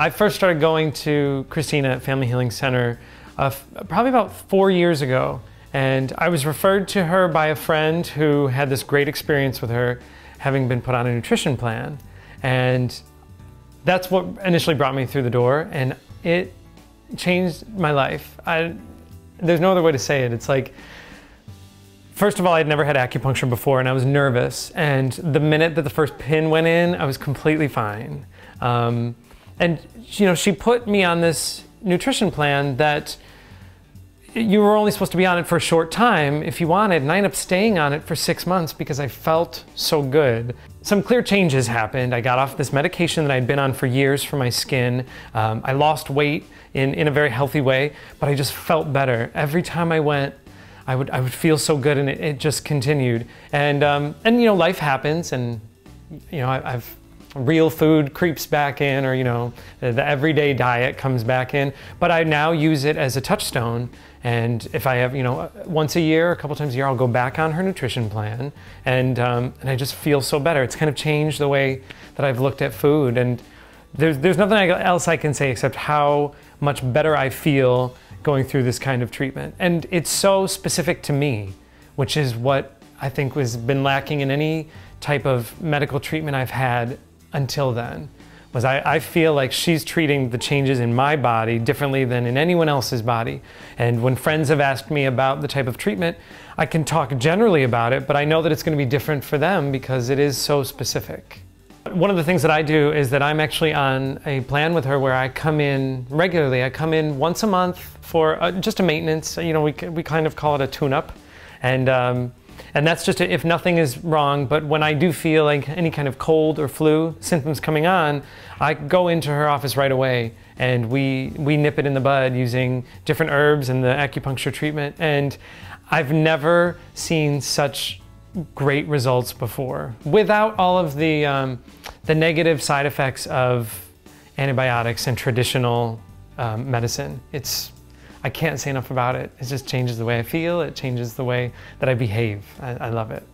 I first started going to Christina at Family Healing Center probably about 4 years ago. And I was referred to her by a friend who had this great experience with her having been put on a nutrition plan. And that's what initially brought me through the door, and it changed my life. There's no other way to say it. It's like, first of all, I'd never had acupuncture before and I was nervous. And the minute that the first pin went in, I was completely fine. And you know, she put me on this nutrition plan that you were only supposed to be on it for a short time if you wanted, and I ended up staying on it for 6 months because I felt so good. Some clear changes happened. I got off this medication that I'd been on for years for my skin. I lost weight in a very healthy way, but I just felt better. Every time I went, I would feel so good, and it just continued. And you know, life happens, and you know, I've real food creeps back in, or you know, the everyday diet comes back in, but I now use it as a touchstone. And if I have, you know, once a year, a couple times a year, I'll go back on her nutrition plan, and I just feel so better. It's kind of changed the way that I've looked at food, and there's nothing else I can say except how much better I feel going through this kind of treatment. And it's so specific to me, which is what I think has been lacking in any type of medical treatment I've had until then. Was I feel like she's treating the changes in my body differently than in anyone else's body. And when friends have asked me about the type of treatment, I can talk generally about it, but I know that it's going to be different for them because it is so specific. One of the things that I do is that I'm actually on a plan with her where I come in regularly. I come in once a month for just a maintenance, you know, we kind of call it a tune-up. And that's just if nothing is wrong, but when I do feel like any kind of cold or flu symptoms coming on, I go into her office right away, and we nip it in the bud using different herbs and the acupuncture treatment. And I've never seen such great results before, without all of the negative side effects of antibiotics and traditional medicine. I can't say enough about it. It just changes the way I feel. It changes the way that I behave. I love it.